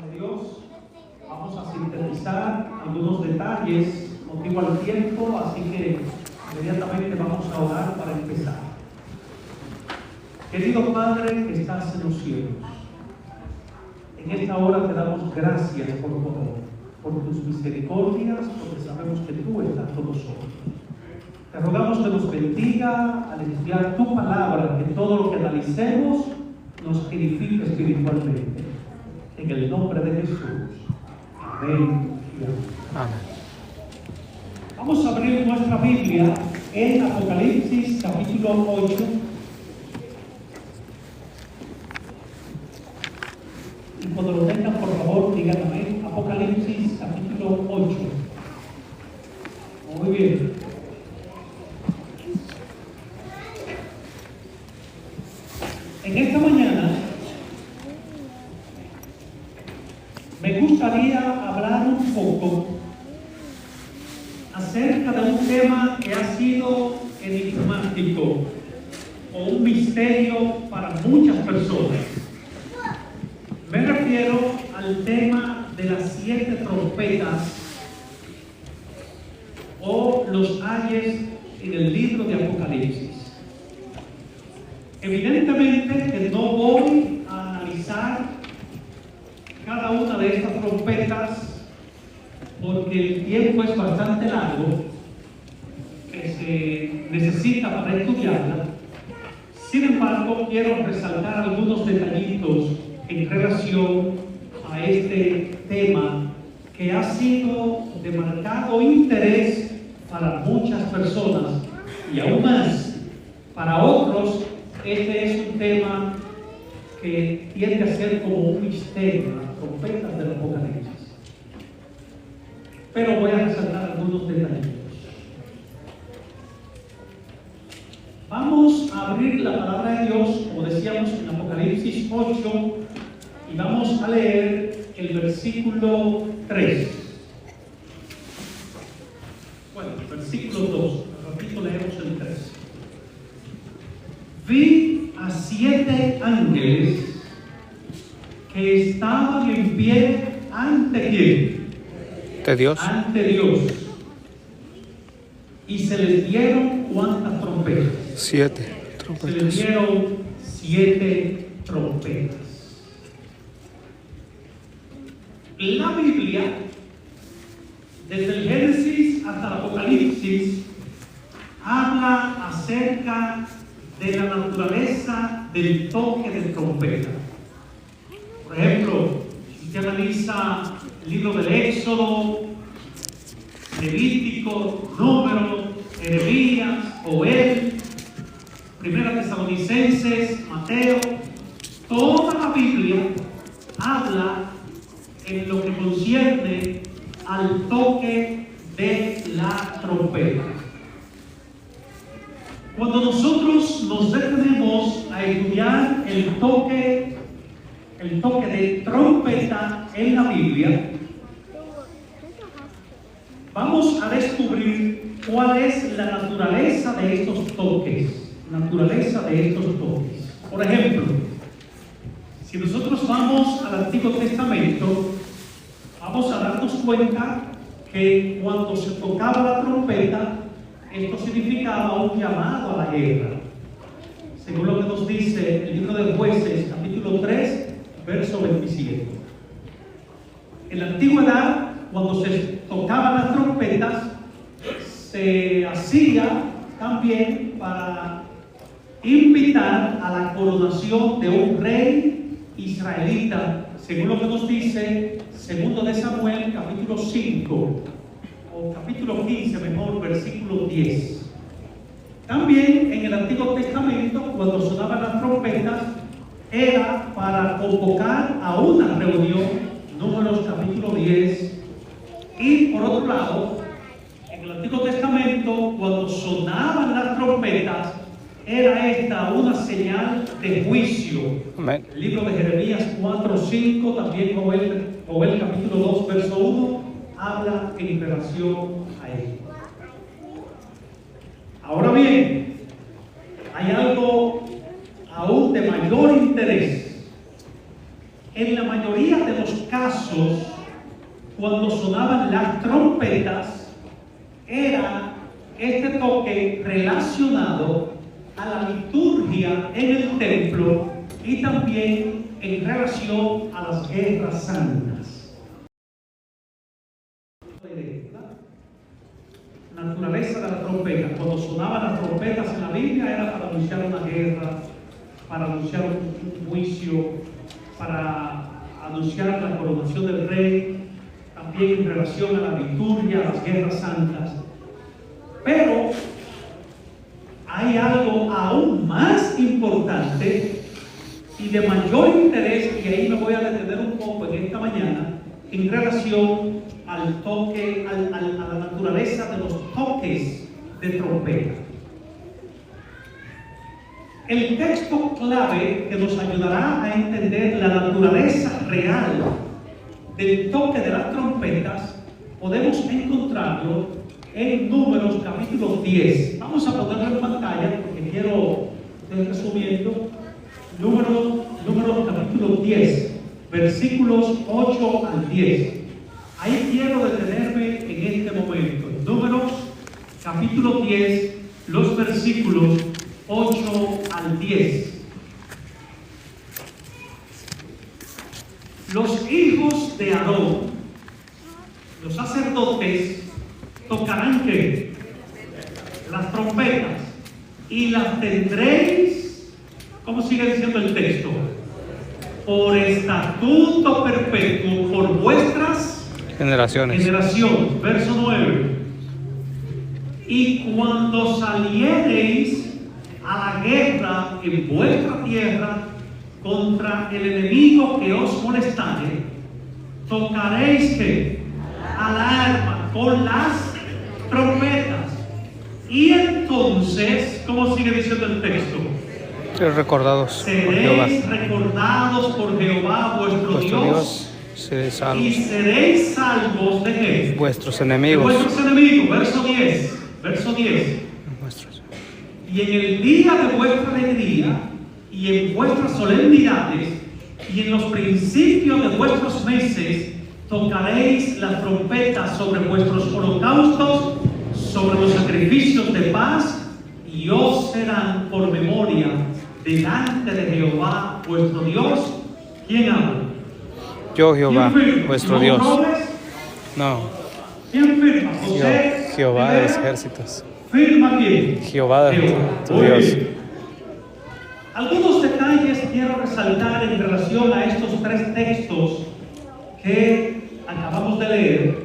De Dios, vamos a sintetizar algunos detalles, motivo al tiempo, así que inmediatamente vamos a orar para empezar. Querido Padre que estás en los cielos, en esta hora te damos gracias por todo, por tus misericordias, porque sabemos que tú estás con nosotros. Te rogamos que nos bendiga al estudiar tu palabra, que todo lo que analicemos nos edifique espiritualmente. En el nombre de Jesús. Amén y amén. Vamos a abrir nuestra Biblia en Apocalipsis capítulo 8. Y cuando lo tengan, por favor, digan amén. Apocalipsis capítulo 8. Muy bien. En esta mañana me gustaría hablar un poco acerca de un tema que ha sido enigmático o un misterio para muchas personas. Me refiero al tema de las 7 trompetas o los ayes en el libro de Apocalipsis. Evidentemente que no voy a analizar cada una de estas trompetas porque el tiempo es bastante largo que se necesita para estudiarla. Sin embargo, quiero resaltar algunos detallitos en relación a este tema que ha sido de marcado interés para muchas personas y aún más para otros. Este es un tema que tiende a ser como un misterio, las trompetas del Apocalipsis. Pero voy a resaltar algunos detalles. Vamos a abrir la palabra de Dios, como decíamos, en Apocalipsis 8, y vamos a leer el versículo 3. Bueno, el versículo 2, repito, leemos el 3. Vi a 7 ángeles que estaban en pie ante ¿quién? ¿De Dios? Ante Dios. Y se les dieron ¿cuántas trompetas? 7 Se les dieron 7 trompetas. La Biblia, desde el Génesis hasta el Apocalipsis, habla acerca de la naturaleza del toque de trompeta. Por ejemplo, si usted analiza el libro del Éxodo, Levítico, Números, Jeremías, Joel, Primera Tesalonicenses, Mateo, toda la Biblia habla en lo que concierne al toque de la trompeta. Cuando nosotros nos detenemos a estudiar el toque de trompeta en la Biblia, vamos a descubrir cuál es la naturaleza de estos toques. Por ejemplo, si nosotros vamos al Antiguo Testamento, vamos a darnos cuenta que cuando se tocaba la trompeta, esto significaba un llamado a la guerra. Según lo que nos dice el libro de Jueces, capítulo 3, verso 27. En la antigüedad, cuando se tocaban las trompetas, se hacía también para invitar a la coronación de un rey israelita, según lo que nos dice segundo de Samuel, capítulo 5. O capítulo 15, mejor, versículo 10. También en el Antiguo Testamento, cuando sonaban las trompetas, era para convocar a una reunión, Números capítulo 10. Y por otro lado, en el Antiguo Testamento, cuando sonaban las trompetas, era esta una señal de juicio. Amén. El libro de Jeremías 4:5, también Joel capítulo 2, verso 1, habla en relación a él. Ahora bien, hay algo aún de mayor interés en la mayoría de los casos, cuando sonaban las trompetas, era este toque relacionado a la liturgia en el templo y también en relación a las guerras santas. La naturaleza de la trompeta, cuando sonaban las trompetas en la Biblia, era para anunciar una guerra, para anunciar un juicio, para anunciar la coronación del rey, también en relación a la liturgia, a las guerras santas. Pero hay algo aún más importante y de mayor interés, y ahí me voy a detener un poco en esta mañana, en relación al toque, a la naturaleza de los toques de trompeta. El texto clave que nos ayudará a entender la naturaleza real del toque de las trompetas podemos encontrarlo en Números capítulo 10. Vamos a ponerlo en pantalla porque quiero ir resumiendo. Números capítulo 10, versículos 8 al 10. Ahí quiero detenerme en este momento. Números capítulo 10, los versículos 8 al 10. Los hijos de Aarón, los sacerdotes, tocarán ¿qué? Las trompetas, y las tendréis, ¿cómo sigue diciendo el texto? Por estatuto perpetuo por vuestras generaciones. Verso 9. Y cuando saliereis a la guerra en vuestra tierra contra el enemigo que os molestare, tocaréis ¿qué? Alarma con las trompetas. Y entonces, ¿cómo sigue diciendo el texto? Seréis recordados por Jehová vuestro Dios, y seréis salvos de ¿qué? Vuestros enemigos. Verso 10. Y en el día de vuestra alegría y en vuestras solemnidades y en los principios de vuestros meses tocaréis las trompetas sobre vuestros holocaustos, sobre los sacrificios de paz, y os serán por memoria delante de Jehová vuestro Dios. ¿Quién habla? Yo, Jehová, vuestro Dios. No. ¿Quién firma? José. Jehová de los ejércitos. ¿Firma quién? Jehová de tu Dios. Algunos detalles quiero resaltar en relación a estos tres textos que acabamos de leer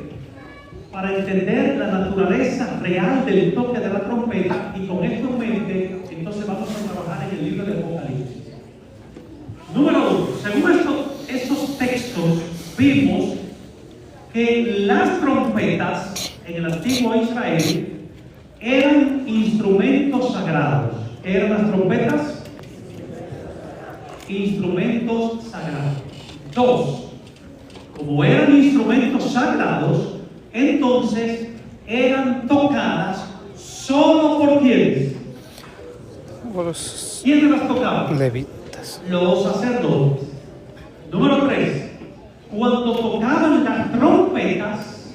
para entender la naturaleza real del toque de la trompeta, y con esto en mente, entonces vamos a trabajar en el libro de Apocalipsis. Número 1. Según estos textos, vimos que las trompetas en el antiguo Israel eran instrumentos sagrados. ¿Eran las trompetas? Instrumentos sagrados. 2. Como eran instrumentos sagrados, entonces eran tocadas solo por ¿quiénes? ¿Quiénes las tocaban? Levitas. Los sacerdotes. Número 3. Cuando tocaban las trompetas,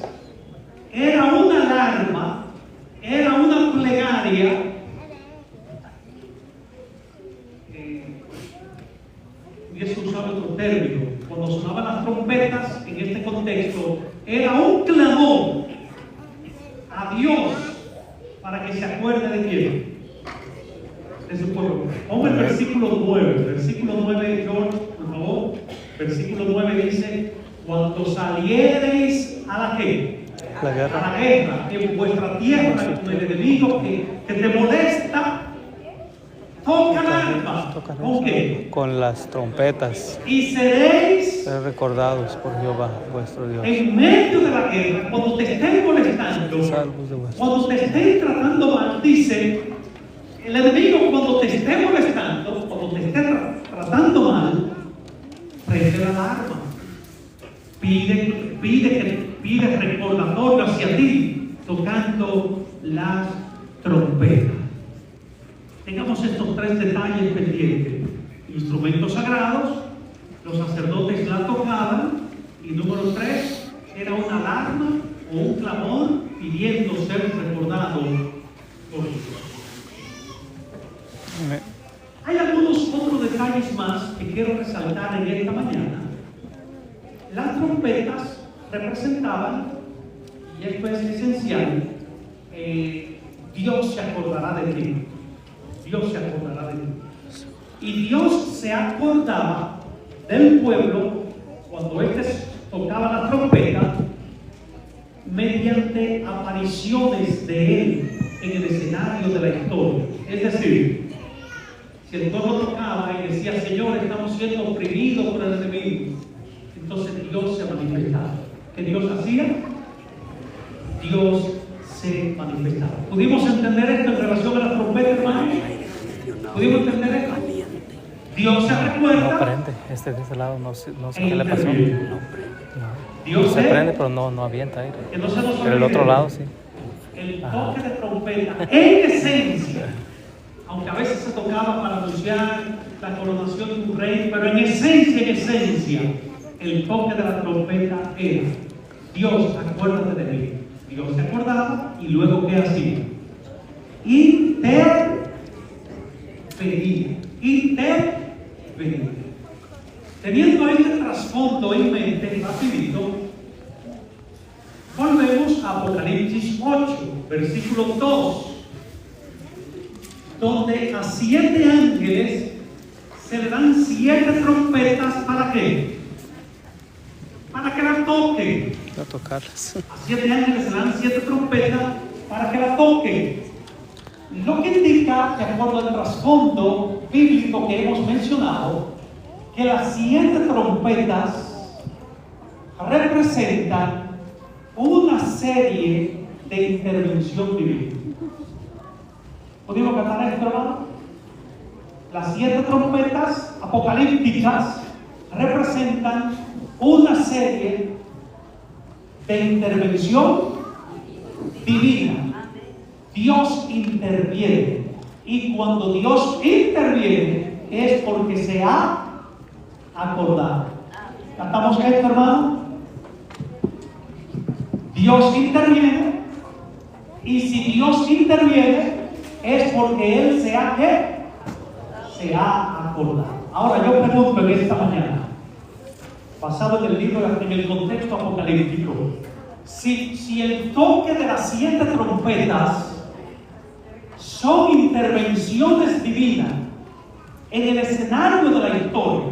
era una alarma, era una plegaria. Hubiese usado otro término. Cuando sonaban las trompetas, en este contexto, era un clamor a Dios para que se acuerde de quién. De su pueblo. Ponme el versículo 9. Versículo 9, George, por favor. Versículo 9 dice: cuando saliereis a la ¿qué? La guerra. A la guerra en vuestra tierra con el enemigo que te molesta, toca el arpa. ¿Con qué? Con las trompetas. Y seréis recordados por Jehová vuestro Dios. En medio de la guerra, cuando te estén molestando, cuando te estén tratando mal, dice el enemigo, cuando te esté molestando, cuando te esté tratando mal, prende la alarma. Pide recordatorio hacia ti, tocando las trompetas. Tengamos estos tres detalles pendientes: instrumentos sagrados, los sacerdotes clamor pidiendo ser recordado por Dios. Amén. Hay algunos otros detalles más que quiero resaltar en esta mañana. Las trompetas representaban, y esto es esencial, Dios se acordará de ti. Dios se acordará de ti. Y Dios se acordaba del pueblo cuando éste tocaba la trompeta mediante apariciones de él en el escenario de la historia. Es decir, si el pueblo tocaba y decía, Señor, estamos siendo oprimidos por el enemigo, entonces Dios se manifestaba. ¿Qué Dios hacía? Dios se manifestaba. ¿Pudimos entender esto en relación a la trompeta, hermano? ¿Pudimos entender esto? Dios se recuerda. No prende, de este lado, no sé qué le pasó. Dios se prende, pero no avienta aire. Pero el otro lado sí. El toque de trompeta, en esencia, aunque a veces se tocaba para anunciar la coronación de un rey, pero en esencia, el toque de la trompeta era: Dios, acuérdate de mí. Dios se acordaba y luego ¿qué hacía? Intervenía. Teniendo este trasfondo en mente, rapidito, volvemos a Apocalipsis 8, versículo 2, donde a 7 ángeles se le dan 7 trompetas. ¿Para qué? Para que la toquen. A tocarlas. A 7 ángeles se le dan 7 trompetas para que la toquen. Lo que indica, de acuerdo al trasfondo bíblico que hemos mencionado, que las 7 trompetas representan una serie de intervención divina. ¿Podemos cantar esto, hermano? Las 7 trompetas apocalípticas representan una serie de intervención divina. Dios interviene, y cuando Dios interviene es porque se ha acordado. ¿Cantamos esto, hermano? Dios interviene, y si Dios interviene es porque Él se ha acordado. Ahora yo pregunto en esta mañana, basado en el libro, en el contexto apocalíptico, si el toque de las 7 trompetas son intervenciones divinas en el escenario de la historia,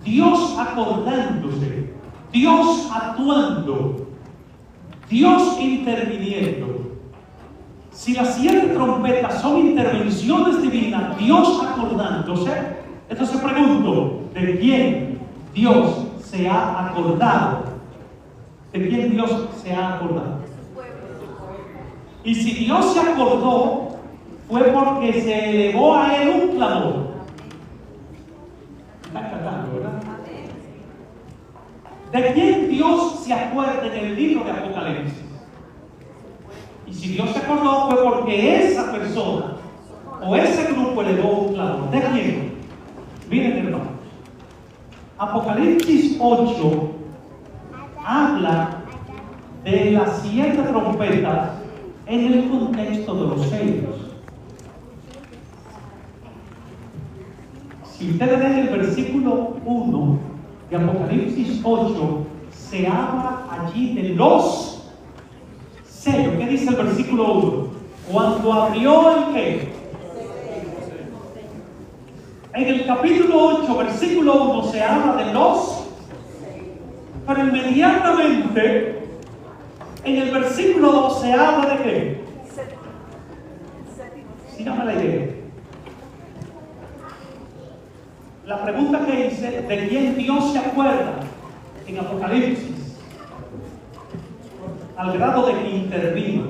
Dios acordándose, Dios actuando, Dios interviniendo. Si las 7 trompetas son intervenciones divinas, Dios acordándose, entonces pregunto, ¿de quién Dios se ha acordado? ¿De quién Dios se ha acordado? Y si Dios se acordó, fue porque se elevó a Él un clamor. Está cantando, ¿verdad? ¿De quién Dios se acuerda en el libro de Apocalipsis? Y si Dios se acordó, fue porque esa persona o ese grupo elevó un clamor. ¿De quién? Miren, hermanos, Apocalipsis 8 habla de las 7 trompetas en el contexto de los sellos. Si ustedes leen el versículo 1 de Apocalipsis 8, se habla allí de los sellos. ¿Qué dice el versículo 1? Cuando abrió el ¿qué? En el capítulo 8, versículo 1, se habla de los, pero inmediatamente en el versículo 2 se habla de ¿qué? Síganme la idea. La pregunta que hice, ¿de quién Dios se acuerda en Apocalipsis? Al grado de que intervino.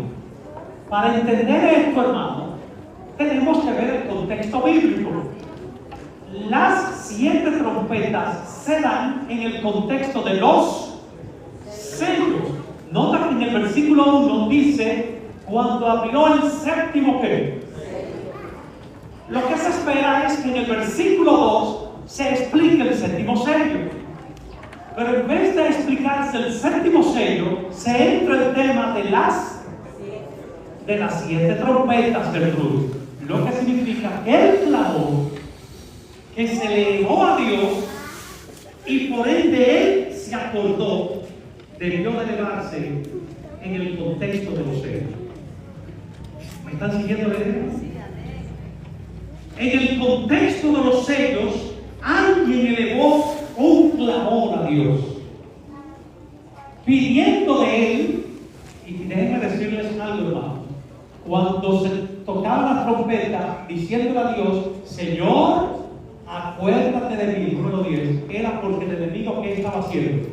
Para entender esto, hermano, tenemos que ver el contexto bíblico. Las 7 trompetas se dan en el contexto de los sellos. Nota que en el versículo 1 dice, cuando abrió el séptimo ¿qué? Lo que se espera es que en el versículo 2 se explique el séptimo sello. Pero en vez de explicarse el séptimo sello, se entra el tema de las 7 trompetas del Gertrudis. Lo que significa que él clamó, que se le elevó a Dios y por ende él se acordó, debió de elevarse en el contexto de los sellos. ¿Me están siguiendo la idea? En el contexto de los sellos, alguien elevó un clamor a Dios, pidiendo de él, y déjenme decirles algo, hermano, cuando se tocaba la trompeta, diciéndole a Dios, Señor, acuérdate de mí, número 10, era porque el enemigo, ¿qué estaba haciendo?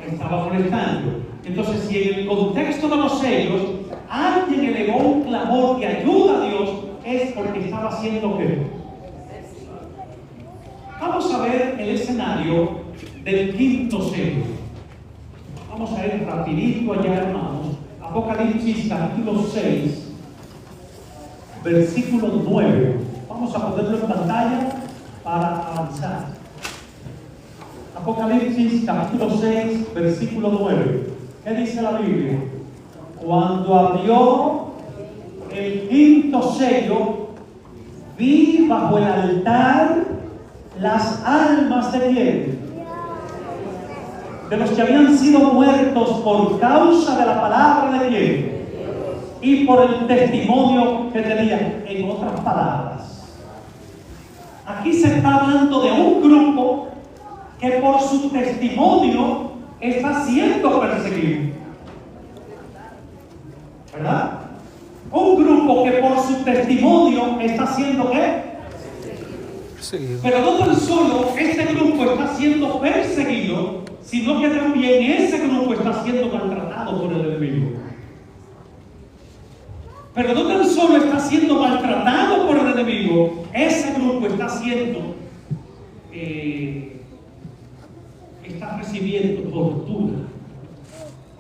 Estaba molestando. Entonces, si en el contexto de los sellos, alguien elevó un clamor de ayuda a Dios, es porque estaba haciendo ¿qué? Vamos a ver el escenario del quinto sello. Vamos a ir rapidito allá, hermanos. Apocalipsis capítulo 6, versículo 9. Vamos a ponerlo en pantalla para avanzar. Apocalipsis capítulo 6, versículo 9. ¿Qué dice la Biblia? Cuando abrió el quinto sello, vi bajo el altar las almas de quién? De los que habían sido muertos por causa de la palabra de quién y por el testimonio que tenían. En otras palabras, aquí se está hablando de un grupo que por su testimonio está siendo perseguido, ¿verdad? Un grupo que por su testimonio está siendo ¿qué? Perseguido. Pero no tan solo este grupo está siendo perseguido, sino que también ese grupo está siendo maltratado por el enemigo. Pero no tan solo está siendo maltratado por el enemigo, ese grupo está siendo está recibiendo tortura,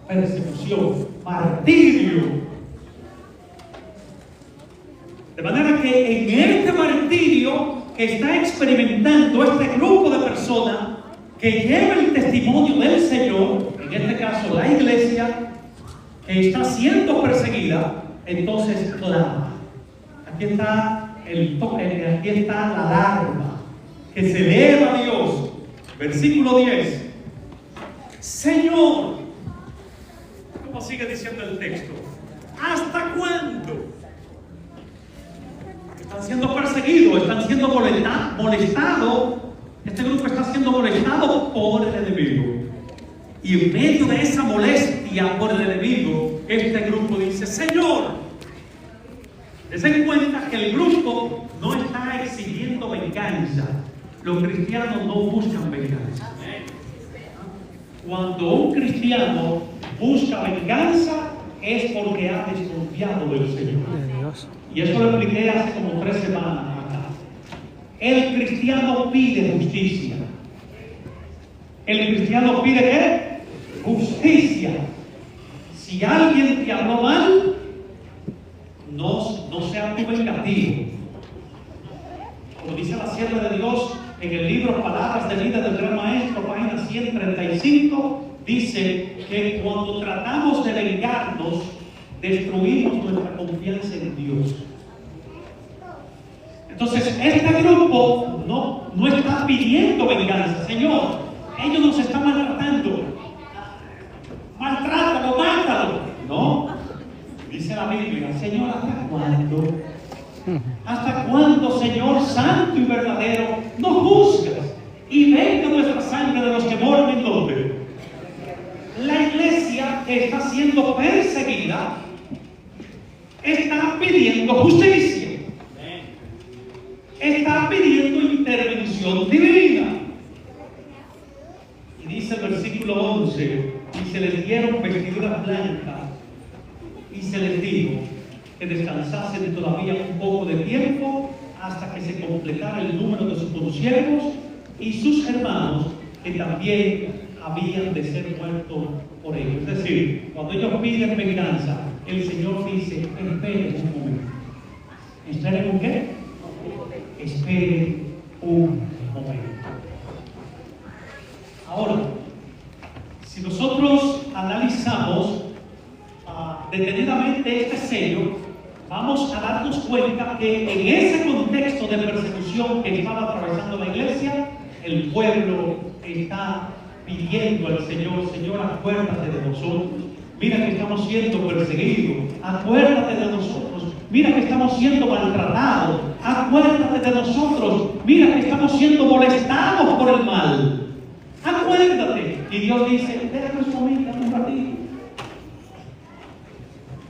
persecución, martirio. De manera que en este martirio que está experimentando este grupo de personas que lleva el testimonio del Señor, en este caso la iglesia, que está siendo perseguida, entonces clama. Aquí está el toque, aquí está la alarma que se eleva a Dios. Versículo 10. Señor, ¿cómo sigue diciendo el texto? ¿Hasta cuándo? Están siendo perseguidos, están siendo molestados. Este grupo está siendo molestado por el enemigo. Y en medio de esa molestia por el enemigo, este grupo dice, Señor, den cuenta que el grupo no está exigiendo venganza. Los cristianos no buscan venganza. Cuando un cristiano busca venganza es porque ha desconfiado del Señor. Y eso lo expliqué hace como 3 semanas acá. El cristiano pide justicia. El cristiano pide ¿qué? Justicia. Si alguien te habló mal, no sea tu vengativo. Como dice la sierva de Dios en el libro Palabras de Vida del Gran Maestro, página 135, dice que cuando tratamos de vengarnos, destruimos nuestra confianza en Dios. Entonces, este grupo no está pidiendo venganza. Señor, ellos nos están maltratando. Maltrátalo, mátalo. No. Dice la Biblia, Señor, ¿hasta cuándo? ¿Hasta cuándo, Señor santo y verdadero, nos juzgas y venga nuestra sangre de los que moran en donde? La iglesia que está siendo perseguida está pidiendo justicia, está pidiendo intervención divina. Y dice el versículo 11, y se les dieron vestiduras blancas y se les dijo que descansasen todavía un poco de tiempo hasta que se completara el número de sus consiervos y sus hermanos que también habían de ser muertos por ellos. Es decir, cuando ellos piden venganza, el Señor dice, esperen un momento. ¿Esperen un qué? Esperen un momento. Ahora, detenidamente este sello, vamos a darnos cuenta que en ese contexto de persecución que estaba atravesando la iglesia, el pueblo está pidiendo al Señor: Señor, acuérdate de nosotros. Mira que estamos siendo perseguidos. Acuérdate de nosotros. Mira que estamos siendo maltratados. Acuérdate de nosotros. Mira que estamos siendo molestados por el mal. Acuérdate. Y Dios dice: déjame subir, dame un ratito.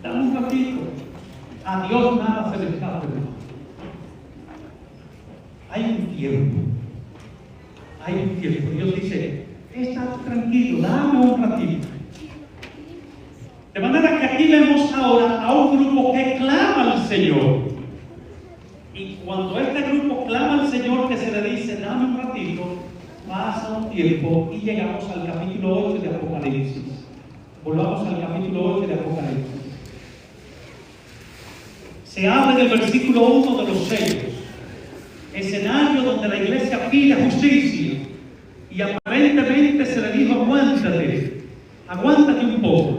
Dame un ratito. A Dios nada se le escapa, hermano. Hay un tiempo. Hay un tiempo. Dios dice: está tranquilo, dame un ratito. De manera que aquí vemos ahora a un grupo que clama al Señor. Y cuando este grupo clama al Señor, que se le dice: dame un ratito, pasa un tiempo y llegamos al capítulo 8 de Apocalipsis. Volvamos al capítulo 8 de Apocalipsis. Se habla del versículo 1 de los sellos. Escenario donde la iglesia pide justicia. Y aparentemente se le dijo: aguántate un poco.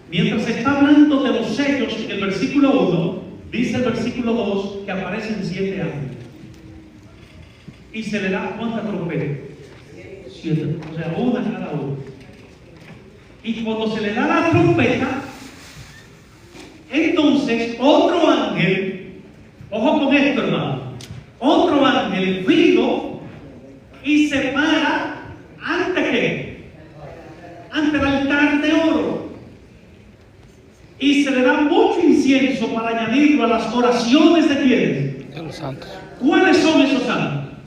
Mientras se está hablando de los sellos en el versículo 1, dice el versículo 2 que aparecen 7 ángeles. Y se le da ¿cuántas trompetas? 7. O sea, una a cada uno. Y cuando se le da la trompeta, entonces otro ángel, ojo con esto, hermano, otro ángel vino y se para ante ¿qué? Ante el altar de oro. Y se le da mucho incienso para añadirlo a las oraciones de quienes. De los santos. ¿Cuáles son esos santos?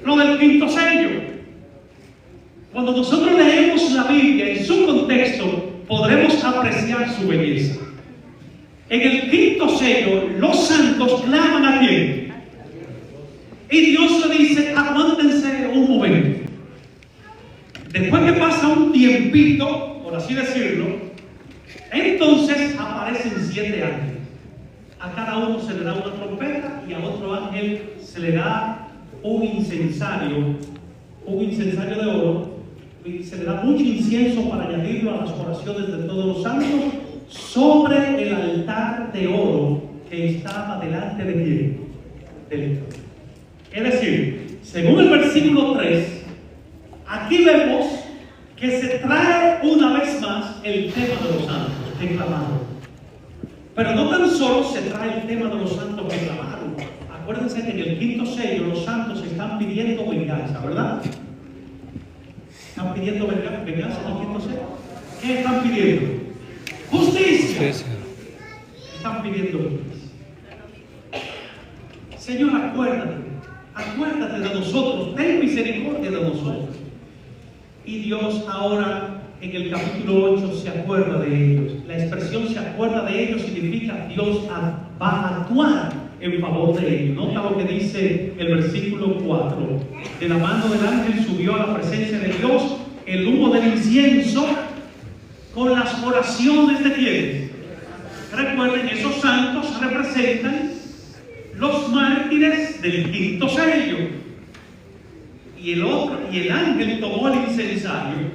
Lo del quinto sello. Cuando nosotros leemos la Biblia en su contexto, podremos apreciar su belleza. En el quinto sello, los santos claman a quién. Y Dios le dice: aguántense un momento. Después que pasa un tiempito, por así decirlo, entonces aparecen 7 ángeles. A cada uno se le da una trompeta y a otro ángel se le da un incensario de oro, y se le da mucho incienso para añadirlo a las oraciones de todos los santos sobre el altar de oro que estaba delante de quién. Del trono. Es decir, según el versículo 3, aquí vemos que se trae una vez más el tema de los santos que clamaron. Pero no tan solo se trae el tema de los santos que clamaron. Acuérdense que en el quinto sello los santos están pidiendo venganza, ¿verdad? Están pidiendo venganza en el quinto sello. ¿Qué están pidiendo? Justicia. Están pidiendo justicia. Señor, acuérdate de nosotros, ten misericordia de nosotros. Y Dios ahora en el capítulo 8 se acuerda de ellos. La expresión "se acuerda de ellos" significa Dios va a actuar en favor de ellos. Nota lo que dice el versículo 4. De la mano del ángel subió a la presencia de Dios el humo del incienso con las oraciones de quienes. Recuerden, esos santos representan los mártires del quinto sello. Y el ángel tomó el incensario.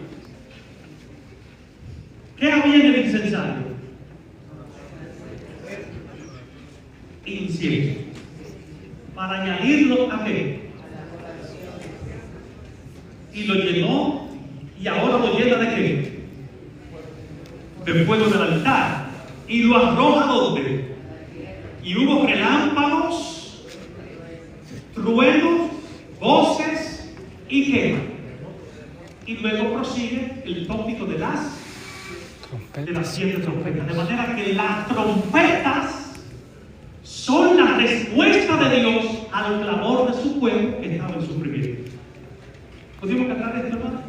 ¿Qué había en el incensario? Incienso. Para añadirlo a qué? Y lo llenó, y ahora lo llena de qué? De fuego del altar. Y lo arroja ¿dónde? Y hubo relámpagos, truenos, voces y qué. Y luego prosigue el tópico de las 7 trompetas. De manera que las trompetas son la respuesta de Dios al clamor de su pueblo que estaba en sufrimiento. ¿Podemos cantar esto, hermano?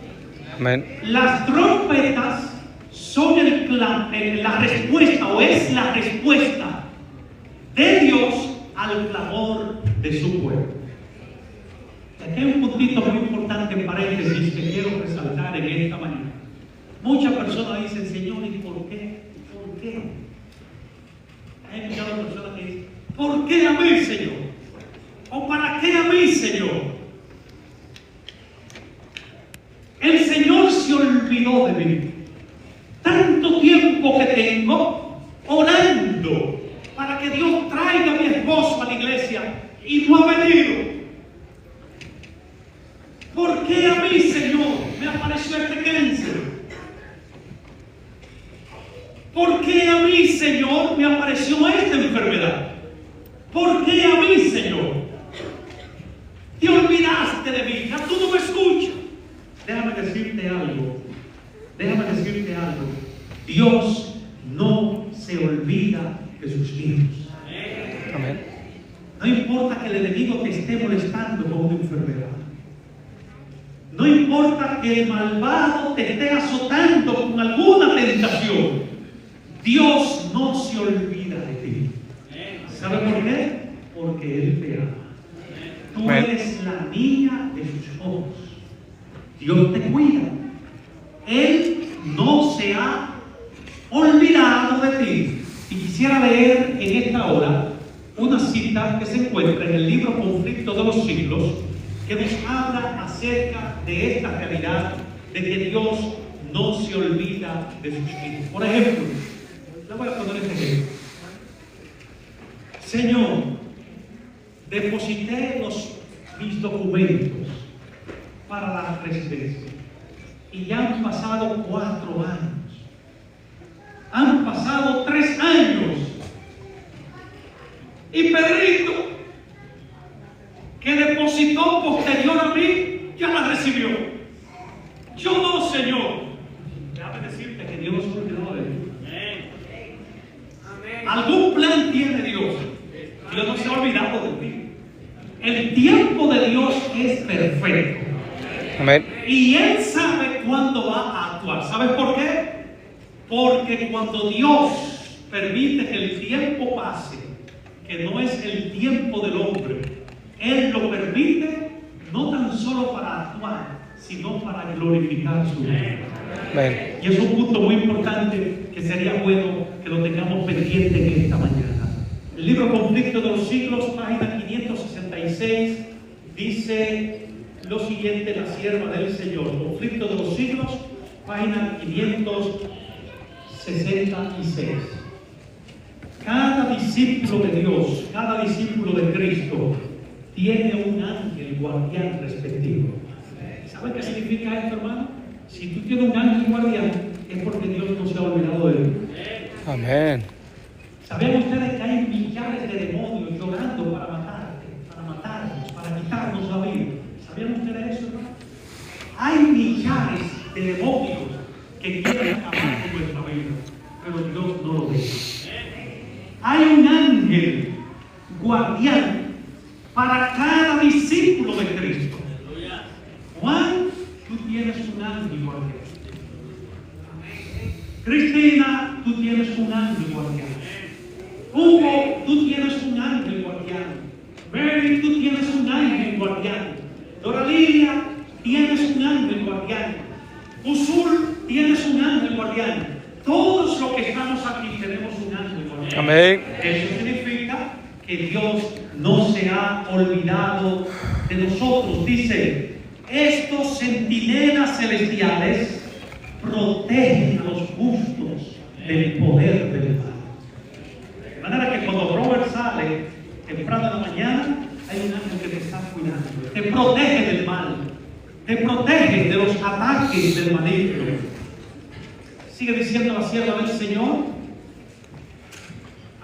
Amén. Las trompetas son la respuesta, o es la respuesta de Dios al clamor de su pueblo. Aquí hay un puntito muy importante en paréntesis que quiero resaltar en esta mañana. Muchas personas dicen: Señor, ¿y por qué? ¿Por qué? Hay escuchado personas que dicen: ¿por qué a mí, Señor? ¿O para qué a mí, Señor? El Señor se olvidó de mí. Tanto tiempo que detengo orando para que Dios traiga a mi esposo a la iglesia y no ha venido? ¿Por qué a mí, Señor, me apareció este cáncer? ¿Por qué a mí, Señor, me apareció esta enfermedad? ¿Por qué a mí, Señor? Te olvidaste de mí, ya tú no me escuchas. Déjame decirte algo. Dios no se olvida de sus hijos. Amén. No importa que el enemigo te esté molestando con una enfermedad. No importa que el malvado te esté azotando con alguna tentación. Dios no se olvida de ti. ¿Sabe por qué? Porque Él te ama. Tú eres la niña de sus ojos. Dios te cuida. Él no se ha olvidado de ti. Y quisiera leer en esta hora una cita que se encuentra en el libro Conflicto de los Siglos, que nos habla acerca de esta realidad de que Dios no se olvida de sus hijos. Por ejemplo, le voy a poner este ejemplo. Señor, deposité mis documentos para la residencia y ya han pasado 4 años. Han pasado 3 años. Y Pedrito, que depositó posterior a mí, ya la recibió. Yo no, Señor. Déjame decirte que Dios no se olvidó de ti. Algún plan tiene Dios. Dios no se ha olvidado de ti. El tiempo de Dios es perfecto. Amén. Y Él sabe cuándo va a actuar. ¿Sabes por qué? Porque cuando Dios permite que el tiempo pase, que no es el tiempo del hombre, Él lo permite no tan solo para actuar, sino para glorificar su nombre. Amén. Y es un punto muy importante que sería bueno que lo tengamos pendiente en esta mañana. El libro Conflicto de los Siglos, página 566, dice lo siguiente: la sierva del Señor. Conflicto de los Siglos, página 566. Cada discípulo de Dios, cada discípulo de Cristo, tiene un ángel guardián respectivo. ¿Saben qué significa esto, hermano? Si tú tienes un ángel guardián, es porque Dios no se ha olvidado de ti. Amén. ¿Sabían ustedes que hay millares de demonios llorando para matarte, para matarnos, para quitarnos la vida? ¿Sabían ustedes eso, hermano? Hay millares de demonios que quieren acabar con nuestra vida, pero Dios no lo deja. Hay un ángel guardián para cada discípulo de Cristo. Juan, tú tienes un ángel guardián. Cristina, tú tienes un ángel guardián. Hugo, tú tienes un ángel guardián. Mary, tú tienes un ángel guardián. Doralilia, tienes un ángel guardián. Usul, tienes un ángel guardián. Todos los que estamos aquí tenemos un ángel guardián. Amén. Eso significa que Dios no se ha olvidado de nosotros. Dice: estos centinelas celestiales protegen a los justos del poder del mal. De manera que cuando Robert sale temprano en la mañana, hay un ángel que te está cuidando. Te protege del mal. Te protege de los ataques del maligno. Sigue diciendo la sierva del Señor: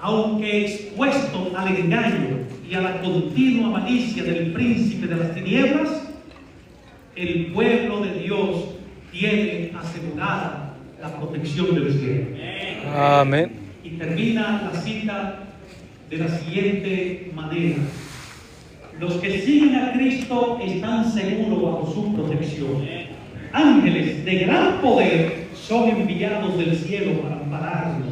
aunque expuesto al engaño y a la continua malicia del príncipe de las tinieblas, el pueblo de Dios tiene asegurada la protección del cielo. Amén. Y termina la cita de la siguiente manera: los que siguen a Cristo están seguros bajo su protección. Ángeles de gran poder son enviados del cielo para ampararnos.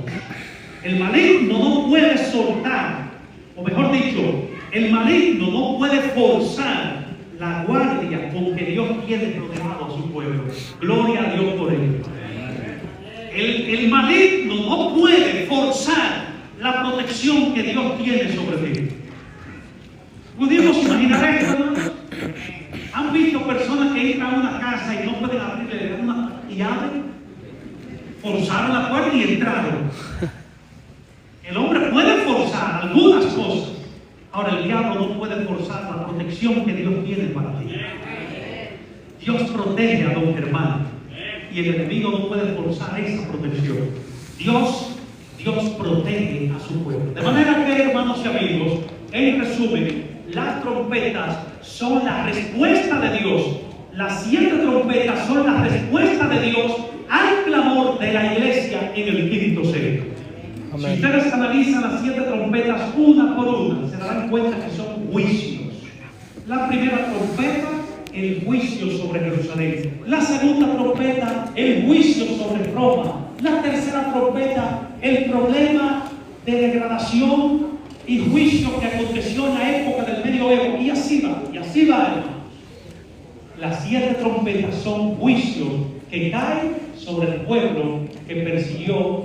El maligno no puede soltar, o mejor dicho, el maligno no puede forzar la guardia con que Dios tiene rodeado a su pueblo. Gloria a Dios por ello. El maligno no puede forzar la protección que Dios tiene sobre ti. ¿Pudimos imaginar esto, hermanos? ¿Han visto personas que entran a una casa y no pueden abrirle una llave? forzaron la puerta y entraron. El hombre puede forzar algunas cosas. Ahora el diablo no puede forzar la protección que Dios tiene para ti. Dios protege a don Germán y el enemigo no puede forzar esa protección. Dios protege a su pueblo. De manera que, hermanos y amigos, en resumen, las trompetas son la respuesta de Dios. Las 7 trompetas son la respuesta de Dios al clamor de la iglesia en el quinto sello. Si ustedes analizan las 7 trompetas una por una, se darán cuenta que son juicios. La primera trompeta, el juicio sobre Jerusalén. La segunda trompeta, el juicio sobre Roma. La tercera trompeta, el problema de degradación y juicio que aconteció en la época del medioevo. Y así va, hermanos. Las 7 trompetas son juicios que caen sobre el pueblo que persiguió